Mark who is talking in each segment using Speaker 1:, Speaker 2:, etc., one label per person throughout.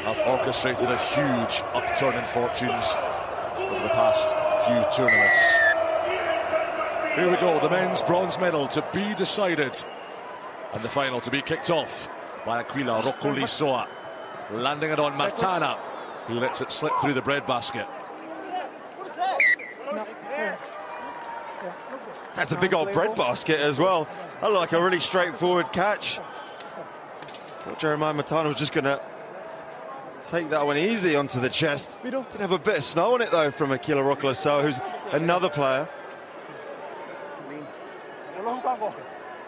Speaker 1: have orchestrated a huge upturn in fortunes over the past few tournaments. Here we go, the men's bronze medal to be decided, and the final to be kicked off by Aquila Rocolisoa, landing it on Matana, who lets it slip through the breadbasket.
Speaker 2: That's a big old breadbasket as well. That looked like a really straightforward catch. Thought Jeremiah Matana was just going to take that one easy onto the chest. Did have a bit of snow on it though from Aquila Rocolisoa, who's another player.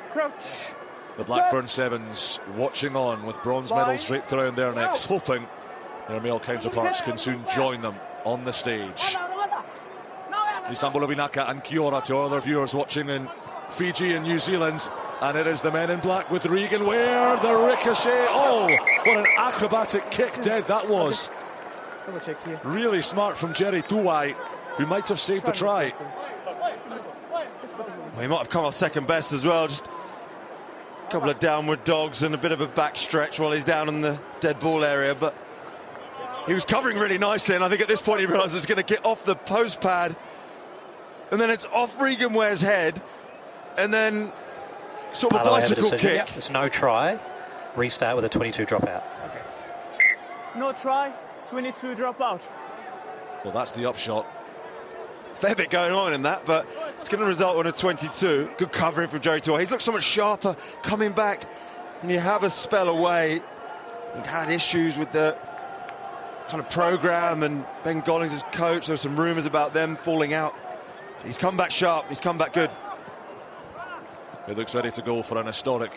Speaker 3: Crouch.
Speaker 1: The Blackburn Sevens watching on with bronze medals draped around their necks, hoping their male counterparts can soon join them on the stage. Isambulo Vinaka and Kiora to all other viewers watching in Fiji and New Zealand. And it is the men in black with Regan Ware, the ricochet. Oh, what an acrobatic kick dead that was. Really smart from Jerry Tuwai, who might have saved the try.
Speaker 2: Well, he might have come off second best as well. Just a couple of downward dogs and a bit of a back stretch while he's down in the dead ball area. But he was covering really nicely, and I think at this point he realised it's going to get off the post pad. And then it's off Regan Ware's head. And then sort of a bicycle kick.
Speaker 4: Yep. There's no try. Restart with a 22 dropout.
Speaker 3: Okay. No try, 22 dropout.
Speaker 1: Well, that's the upshot.
Speaker 2: Fair bit going on in that, but it's going to result in a 22. Good covering from Jerry Tuwai. He's looked so much sharper coming back. And you have a spell away. He'd had issues with the kind of program, and Ben Gollings, his coach, there were some rumours about them falling out. He's come back sharp. He's come back good.
Speaker 1: He looks ready to go for an historic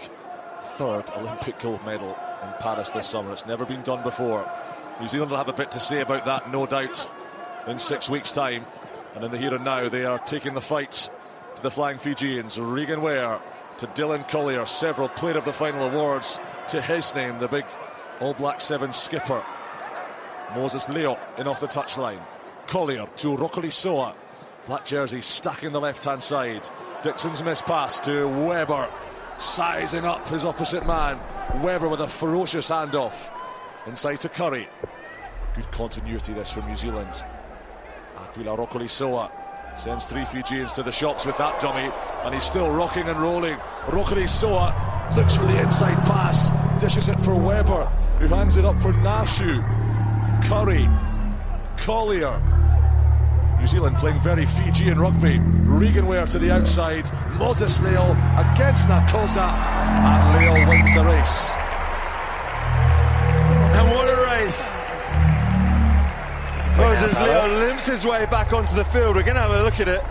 Speaker 1: third Olympic gold medal in Paris this summer. It's never been done before. New Zealand will have a bit to say about that, no doubt, in 6 weeks' time. And in the here and now, they are taking the fight to the Flying Fijians. Regan Ware to Dylan Collier. Several Player of the Final awards to his name, the big All Black Sevens skipper. Moses Leo in off the touchline. Collier to Rocolisoa. Black jersey stacking the left-hand side. Dixon's missed pass to Webber, sizing up his opposite man. Webber with a ferocious handoff inside to Curry. Good continuity this from New Zealand. Aquila Rocolisoa sends 3 Fijians to the shops with that dummy, and he's still rocking and rolling. Rocolisoa looks for the inside pass, dishes it for Webber, who hangs it up for Nashu. Curry, Collier. New Zealand playing very Fijian rugby. Regan Ware to the outside. Moses Leo against Nakosa. And Leo wins the race.
Speaker 2: And what a race. Moses Leo limps his way back onto the field. We're going to have a look at it.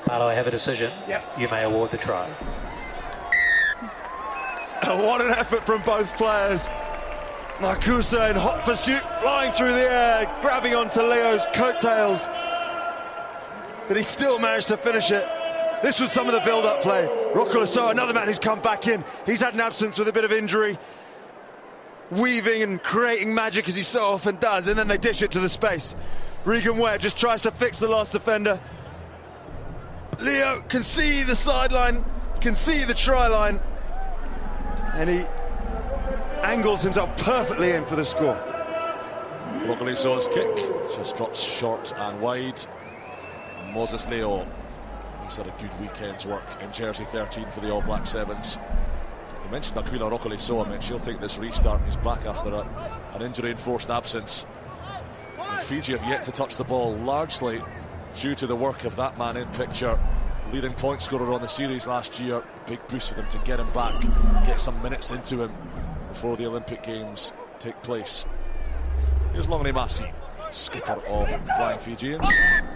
Speaker 4: Paolo, I have a decision.
Speaker 3: Yep.
Speaker 4: You may award the try.
Speaker 2: What an effort from both players. Nakusa in hot pursuit, flying through the air, grabbing onto Leo's coattails. But he still managed to finish it. This was some of the build-up play. Rocolisoa, another man who's come back in. He's had an absence with a bit of injury. Weaving and creating magic as he so often does, and then they dish it to the space. Regan Ware just tries to fix the last defender. Leo can see the sideline, can see the try line. And he angles himself perfectly in for the score.
Speaker 1: Rocolisoa's kick just drops short and wide. Moses Leo, he's had a good weekend's work in jersey 13 for the All Black Sevens. You mentioned Aquila Rocolisoa, Mitch. He'll take this restart. He's back after an injury-enforced absence. And Fiji have yet to touch the ball, largely due to the work of that man in picture. Leading point scorer on the series last year. Big boost for them to get him back, get some minutes into him before the Olympic Games take place. Here's Longley Massey, skipper of Flying Fijians,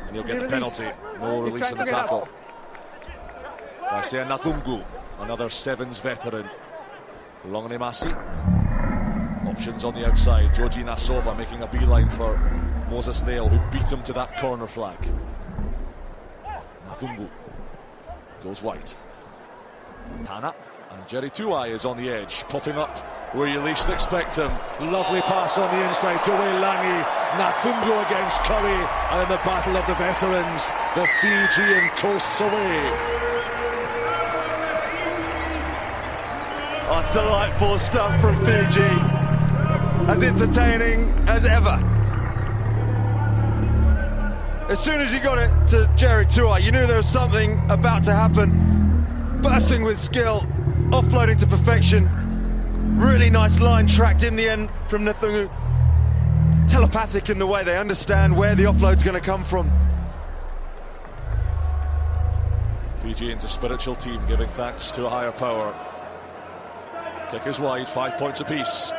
Speaker 1: and he'll get the penalty. No release in the tackle. Isaiah Nathungu, another Sevens veteran. Longley Massey, options on the outside. Joji Nasova making a beeline for Moses Leo, who beat him to that corner flag. Nathungu goes wide. Hannah and Jerry Tuwai is on the edge, popping up where you least expect him. Lovely pass on the inside to Langi. Nathungo against Curry, and in the battle of the veterans, the Fijian coasts away.
Speaker 2: Oh, delightful stuff from Fiji. As entertaining as ever. As soon as you got it to Jerry Tuai, you knew there was something about to happen. Bursting with skill, offloading to perfection. Really nice line tracked in the end from Nathungo. Telepathic in the way they understand where the offload's going to come from.
Speaker 1: Fijians, a spiritual team, giving thanks to a higher power. Kick is wide, 5 points apiece.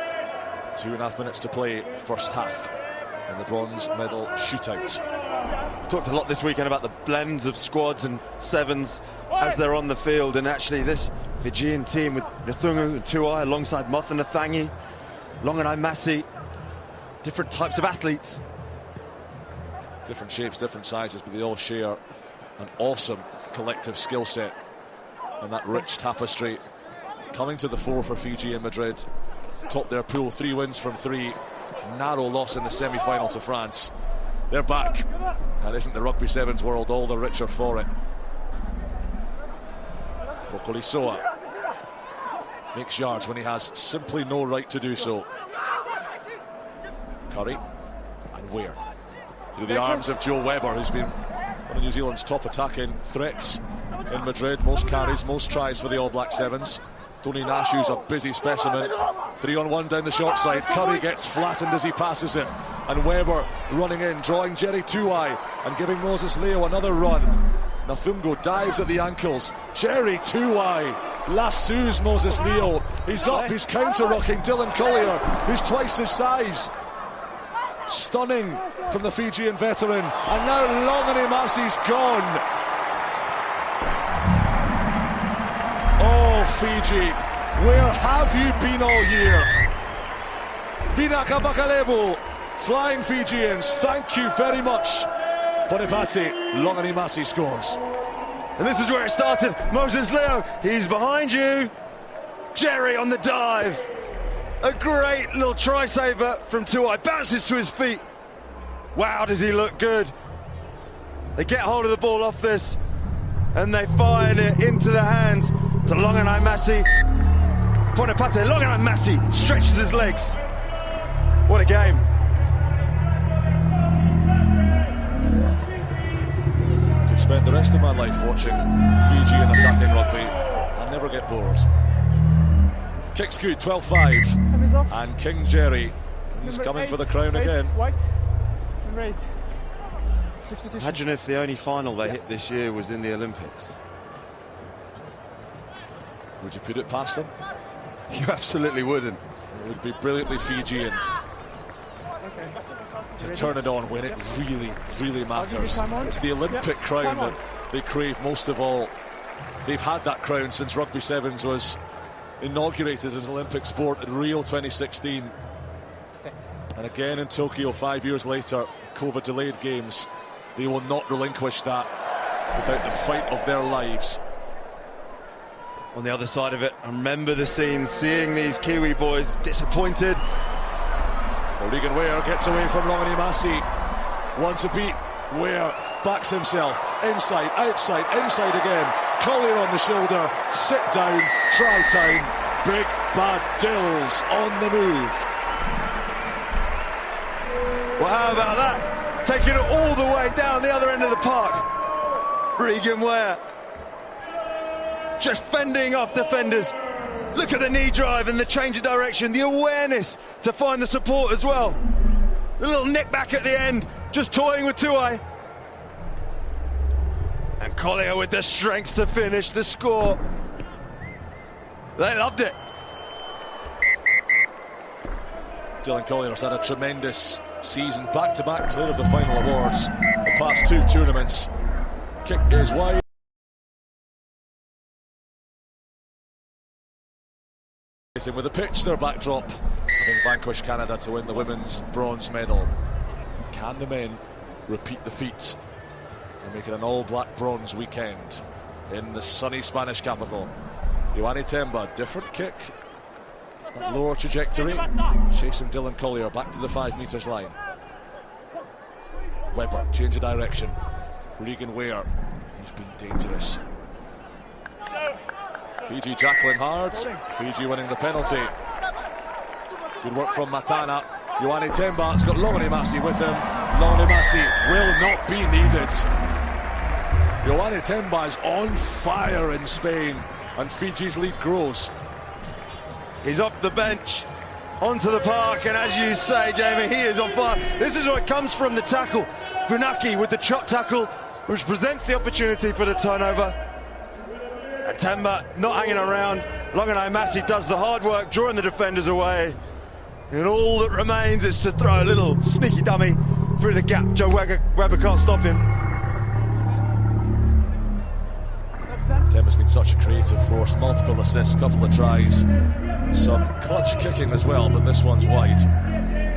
Speaker 1: 2.5 minutes to play, first half. And the bronze medal shootout.
Speaker 2: Talked a lot this weekend about the blends of squads and sevens as they're on the field, and actually this Fijian team with Nathungo and Tuai alongside Motha Nathangi, Longanai Masi, different types of athletes.
Speaker 1: Different shapes, different sizes, but they all share an awesome collective skill set and that rich tapestry. Coming to the fore for Fiji in Madrid. Topped their pool, 3 wins from 3. Narrow loss in the semi-final to France. They're back, and isn't the Rugby Sevens world all the richer for it? Kokolisoa makes yards when he has simply no right to do so. Curry, and Weir through the arms of Joe Webber, who's been one of New Zealand's top attacking threats in Madrid. Most carries, most tries for the All Black Sevens. Tony Nashu's a busy specimen. 3-on-1 down the short side. Curry gets flattened as he passes it, and Webber running in, drawing Jerry Tuai and giving Moses Leo another run. Nathungo dives at the ankles. Jerry Tuai lassos Moses Leo. He's up, he's counter-rocking Dylan Collier, who's twice his size. Stunning from the Fijian veteran, and now Longani Masi's gone. Oh, Fiji, where have you been all year? Vinaka Bakalevu, flying Fijians, thank you very much. Bonipati, Longani Masi scores.
Speaker 2: And this is where it started. Moses Leo, he's behind you. Jerry on the dive. A great little try saver from Tuai, bounces to his feet. Wow, does he look good. They get hold of the ball off this, and they fire it into the hands to Longanai Masi. Bonaparte, Longanai Masi stretches his legs. What a game.
Speaker 1: I could spend the rest of my life watching Fijian attacking rugby. I'll never get bored. Kick's good, 12-5. And King Jerry, he's coming for the crown again.
Speaker 3: White. Number 8. Substitution.
Speaker 2: Imagine if the only final they hit this year was in the Olympics.
Speaker 1: Would you put it past them?
Speaker 2: You absolutely wouldn't.
Speaker 1: It would be brilliantly Fijian to turn it on when it really, really matters. It's the Olympic crown that they crave most of all. They've had that crown since Rugby Sevens was inaugurated as an Olympic sport in Rio 2016. And again in Tokyo 5 years later, COVID delayed games. They will not relinquish that without the fight of their lives.
Speaker 2: On the other side of it, I remember the scene, seeing these Kiwi boys disappointed.
Speaker 1: Regan Ware gets away from Longani Masi. Wants a beat. Ware backs himself. Inside, outside, inside again. Collier on the shoulder. Sit down. Try time. Big Bad Dills on the move.
Speaker 2: Well, how about that? Taking it all the way down the other end of the park. Regan Ware just fending off defenders. Look at the knee drive and the change of direction, the awareness to find the support as well. The little nick back at the end, just toying with Tuai. And Collier with the strength to finish the score. They loved it.
Speaker 1: Dylan Collier's had a tremendous season, back-to-back clear of the final awards the past 2 tournaments. Kick is wide. With the pitch, their backdrop, having vanquished Canada to win the women's bronze medal. Can the men repeat the feat and make it an all-black bronze weekend in the sunny Spanish capital? Ioane Temba, different kick, That lower trajectory, chasing Dylan Collier back to the 5 metres line. Webber, change of direction. Regan Ware, he's been dangerous. Fiji jackling hard, Fiji winning the penalty. Good work from Matana. Ioane Temba's got Longone Massey with him. Longone Massey will not be needed. Ioane Temba is on fire in Spain, and Fiji's lead grows.
Speaker 2: He's off the bench, onto the park, and as you say, Jamie, he is on fire. This is what comes from the tackle. Funaki with the chop tackle, which presents the opportunity for the turnover. And Temba not hanging around. Longone Massey does the hard work, drawing the defenders away. And all that remains is to throw a little sneaky dummy through the gap. Joe Webber can't stop him.
Speaker 1: Temba's been such a creative force, multiple assists, couple of tries, some clutch kicking as well, but this one's wide.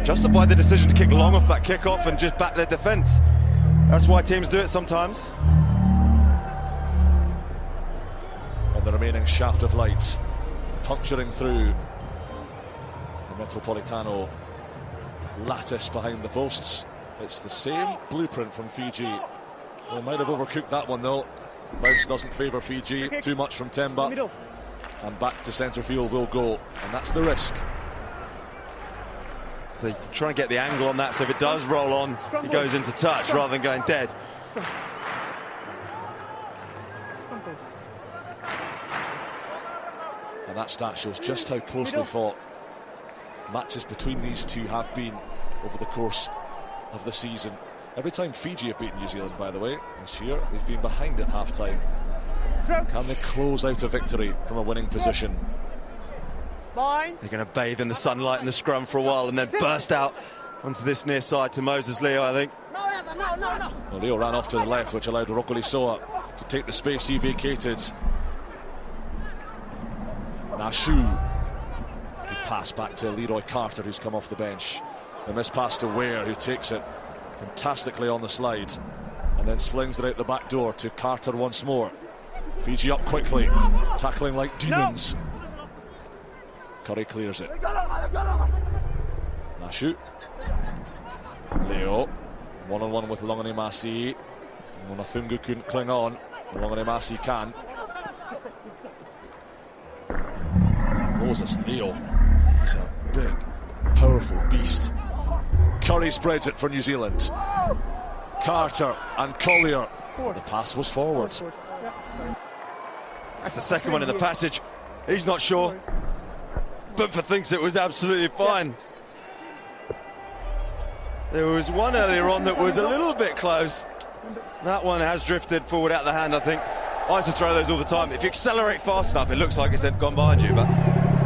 Speaker 2: Justified the decision to kick long off that kick-off and just back their defence. That's why teams do it sometimes.
Speaker 1: On the remaining shaft of light, puncturing through the Metropolitano lattice behind the posts. It's the same blueprint from Fiji. They might have overcooked that one though. Bounce doesn't favour Fiji, too much from Temba. And back to centre field will go, and that's the risk.
Speaker 2: So they're trying to get the angle on that, so if it does roll on, he goes into touch rather than going dead.
Speaker 1: And that stat shows just how closely fought matches between these two have been over the course of the season. Every time Fiji have beaten New Zealand, by the way, this year, they've been behind at half-time. Can they close out a victory from a winning position?
Speaker 2: They're going to bathe in the sunlight in the scrum for a while and then burst out onto this near side to Moses Leo, I think.
Speaker 1: Well, Leo ran off to the left, which allowed Rokoli Soa to take the space he vacated. Nashu. Good pass back to Leroy Carter, who's come off the bench. The miss pass to Ware, who takes it fantastically on the slide and then slings it out the back door to Carter once more. Fiji up quickly, tackling like demons. Curry clears it. Nashu. Leo, one-on-one with Longone Massey. Monathungu couldn't cling on. Longone Massey can. Moses Leo, he's a big, powerful beast. Curry spreads it for New Zealand. Carter and Collier. The pass was forward.
Speaker 2: That's the second one in the passage. He's not sure. Bumper thinks it was absolutely fine. There was one earlier on that was a little bit close. That one has drifted forward out the hand, I think. I used to throw those all the time. If you accelerate fast enough, it looks like it's gone behind you, but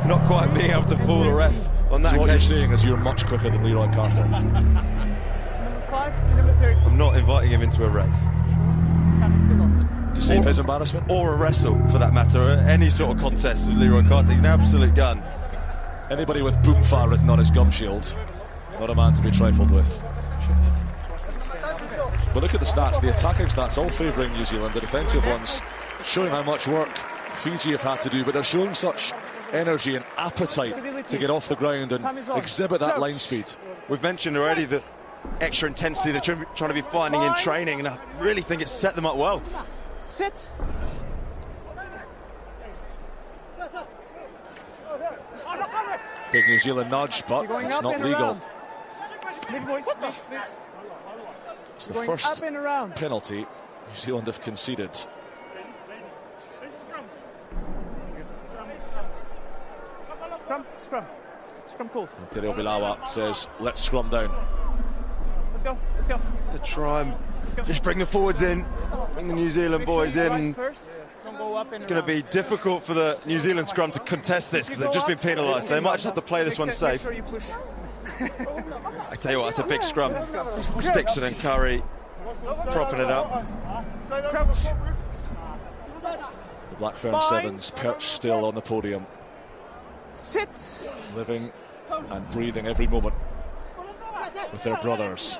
Speaker 2: not quite being able to fool the ref on that.
Speaker 1: So what you're saying is you're much quicker than Leroy Carter.
Speaker 3: Number 5, number 30.
Speaker 2: I'm not inviting him into a race.
Speaker 1: To save his embarrassment?
Speaker 2: Or a wrestle, for that matter. Any sort of contest with Leroy Carter. He's an absolute gun.
Speaker 1: Anybody with Boomfa written on his gum shield, not a man to be trifled with. But look at the stats, the attacking stats all favouring New Zealand, the defensive ones showing how much work Fiji have had to do, but they're showing such energy and appetite to get off the ground and exhibit that line speed.
Speaker 2: We've mentioned already the extra intensity they're trying to be finding in training, and I really think it's set them up well.
Speaker 3: Sit.
Speaker 1: Big New Zealand nudge, but it's not legal. It's the first penalty New Zealand have conceded.
Speaker 3: Scrum called.
Speaker 1: Tereo Vilawa says, let's scrum down.
Speaker 3: Let's go.
Speaker 2: To try and just bring the forwards in, bring the New Zealand boys in. It's going to be difficult for the New Zealand scrum to contest this because they've just been penalised. They might just have to play this one safe. I tell you what, it's a big scrum. Dixon and Curry propping it up.
Speaker 1: The Blackfern Sevens perched still on the podium.
Speaker 3: Sit.
Speaker 1: Living and breathing every moment with their brothers.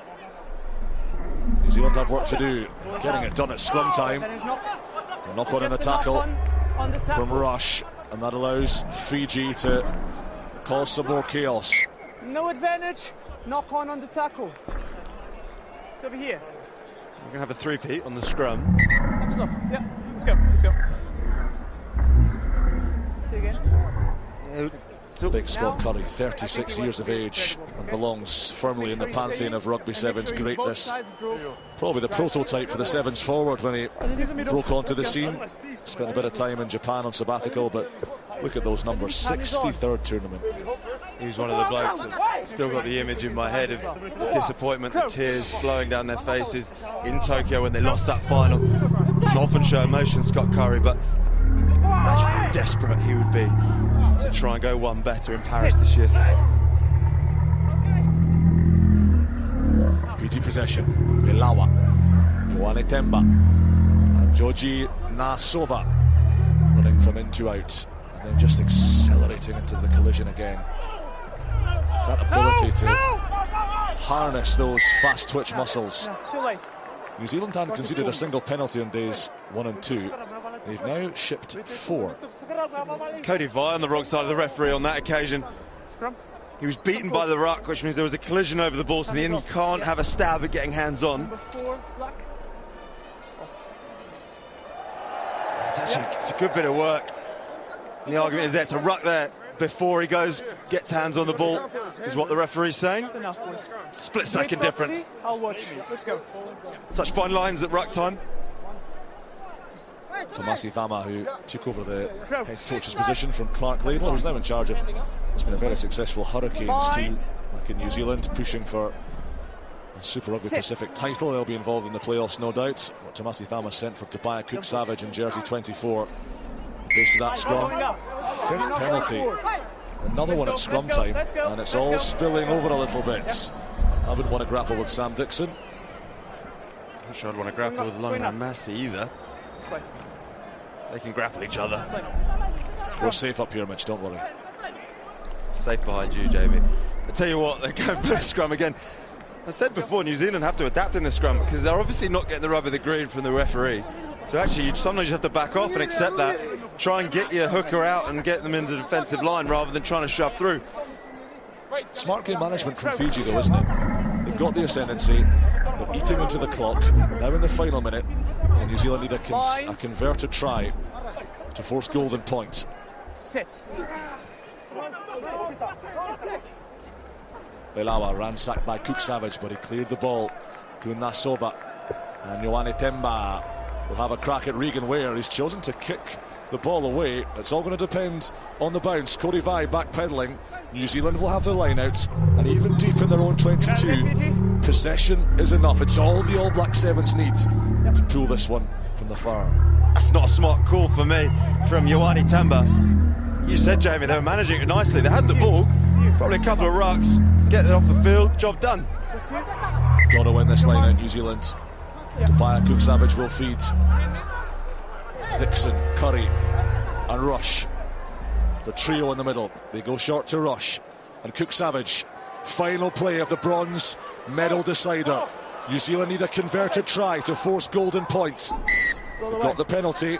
Speaker 1: New Zealand have work to do, getting it done at scrum time. A knock on in the tackle from Rush, and that allows Fiji to cause some more chaos.
Speaker 3: No advantage. Knock on the tackle. It's over here.
Speaker 2: We're going to have a three-peat on the scrum.
Speaker 3: Hands off. Yeah, let's go. Let's go. See you again.
Speaker 1: Big Scott Curry, 36 years of age, and belongs firmly in the pantheon of Rugby Sevens greatness. Probably the prototype for the Sevens forward when he broke onto the scene. Spent a bit of time in Japan on sabbatical, but look at those numbers, 63rd tournament.
Speaker 2: He was one of the blokes that's still got the image in my head of the disappointment, the tears flowing down their faces in Tokyo when they lost that final. Can often show emotion, Scott Curry, but imagine how desperate he would be to try and go one better in Paris this year.
Speaker 1: Fiji possession. Belawa, Ioane Temba, and Joji Nasova running from in to out, and then just accelerating into the collision again. It's that ability to harness those fast twitch muscles.
Speaker 3: No, too late.
Speaker 1: New Zealand hadn't conceded a single penalty on days 1 and 2. They've now shipped 4.
Speaker 2: Cody Vi on the wrong side of the referee on that occasion.
Speaker 3: Scrum.
Speaker 2: He was beaten by the ruck, which means there was a collision over the ball, so the end he can't have a stab at getting hands on.
Speaker 3: Number 4, black.
Speaker 2: It's a good bit of work. And the argument is there, it's a ruck there before he gets hands on the ball, is what the referee's saying.
Speaker 3: That's enough, boys.
Speaker 2: Split second difference.
Speaker 3: I'll watch. Let's go.
Speaker 2: Such fine lines at ruck time.
Speaker 1: Tomasi Thama, who took over the head coach's position from Clark Laidlaw, who's now in charge of what's been a very successful Hurricanes team back in New Zealand, pushing for a Super Rugby Pacific title. They'll be involved in the playoffs, no doubt. What Tomasi Thama sent for Tobiah Cook-Savage in jersey 24. Base of that scrum. 5th penalty. Another one at scrum time, and it's all spilling over a little bit. I wouldn't want to grapple with Sam Dixon.
Speaker 2: I'm not sure I'd want to grapple with Longman Massey either. They can grapple each other.
Speaker 1: We're safe up here, Mitch, don't worry.
Speaker 2: Safe behind you, Jamie. I tell you what, they're going for a scrum again. I said before, New Zealand have to adapt in the scrum because they're obviously not getting the rub of the green from the referee. So actually, sometimes you have to back off and accept that. Try and get your hooker out and get them in the defensive line rather than trying to shove through.
Speaker 1: Smart game management from Fiji, though, isn't it? They've got the ascendancy. They're eating into the clock. Now in the final minute, and New Zealand need a converted try to force golden points.
Speaker 3: Sit.
Speaker 1: Belawa ransacked by Cook-Savage, but he cleared the ball to Nasova. And Ioane Temba will have a crack at Regan Ware. He's chosen to kick the ball away. It's all going to depend on the bounce. Cody Vi backpedaling. New Zealand will have the line out, and even deep in their own 22, possession is enough. It's all the All Black Sevens need to pull this one from the far.
Speaker 2: That's not a smart call for me from Ioane Temba. You said, Jamie, they were managing it nicely. They had the ball, probably a couple of rucks, get it off the field, job done.
Speaker 1: Got to win this line out, New Zealand. Tobiah Cook-Savage will feed. Dixon, Curry and Rush. The trio in the middle. They go short to Rush. And Cook-Savage. Final play of the bronze medal decider. New Zealand need a converted try to force golden points. Got the penalty.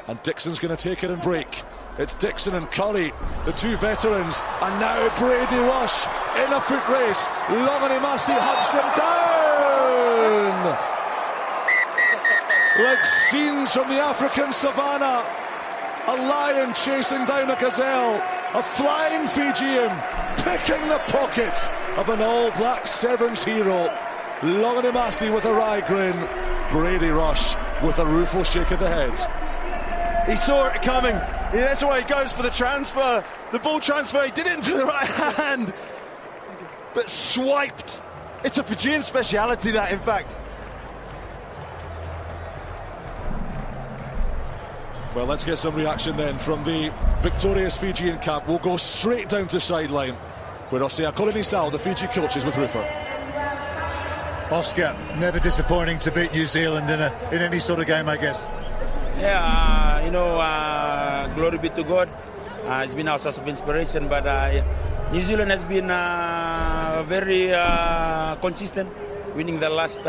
Speaker 1: And Dixon's going to take it and break. It's Dixon and Curry, the two veterans. And now Brady Rush in a foot race. Longani Massey hunts him down. Like scenes from the African savannah. A lion chasing down a gazelle. A flying Fijian picking the pocket of an All Black Sevens hero. Longani Massey with a wry grin. Brady Rush with a rueful shake of the head.
Speaker 2: He saw it coming. That's why he goes for the transfer. The ball transfer, he did it into the right hand. But swiped. It's a Fijian speciality, that, in fact.
Speaker 1: Well, let's get some reaction then from the victorious Fijian camp. We'll go straight down to sideline, where Osea Kolonisau, the Fiji coach, is with Rupert.
Speaker 5: Oscar, never disappointing to beat New Zealand in any sort of game, I guess.
Speaker 6: Yeah, glory be to God. It's been our source of inspiration, but New Zealand has been very consistent, winning the last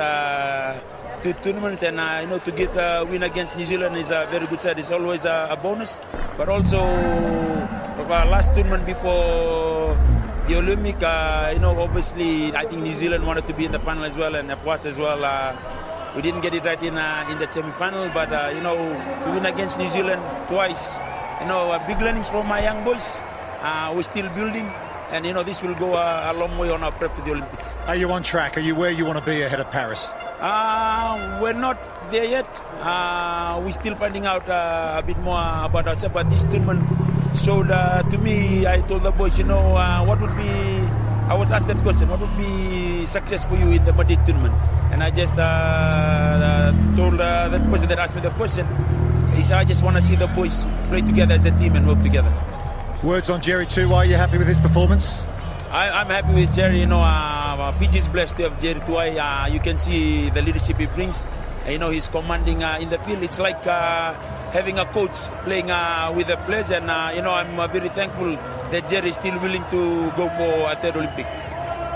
Speaker 6: two tournaments, and to get a win against New Zealand is a very good side. It's always a bonus, but also our last tournament before the Olympic, obviously, I think New Zealand wanted to be in the final as well, and of course as well, we didn't get it right in the semi-final, but, to win against New Zealand twice, big learnings from my young boys. We're still building, and, this will go a long way on our prep to the Olympics.
Speaker 5: Are you on track? Are you where you want to be ahead of Paris?
Speaker 6: We're not there yet. We're still finding out a bit more about ourselves, but this tournament showed to me, I told the boys, what would be, I was asked that question, what would be success for you in the Madrid tournament? And I just told that person that asked me the question, he said, I just want to see the boys play together as a team and work together.
Speaker 5: Words on Jerry too. Are you happy with his performance?
Speaker 6: I'm happy with Jerry. Fiji is blessed to have Jerry Tuai. You can see the leadership he brings. He's commanding in the field. It's like having a coach playing with the players, and I'm very thankful that Jerry is still willing to go for a third Olympic.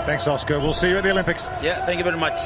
Speaker 5: Thanks, Oscar. We'll see you at the Olympics.
Speaker 6: Yeah, thank you very much.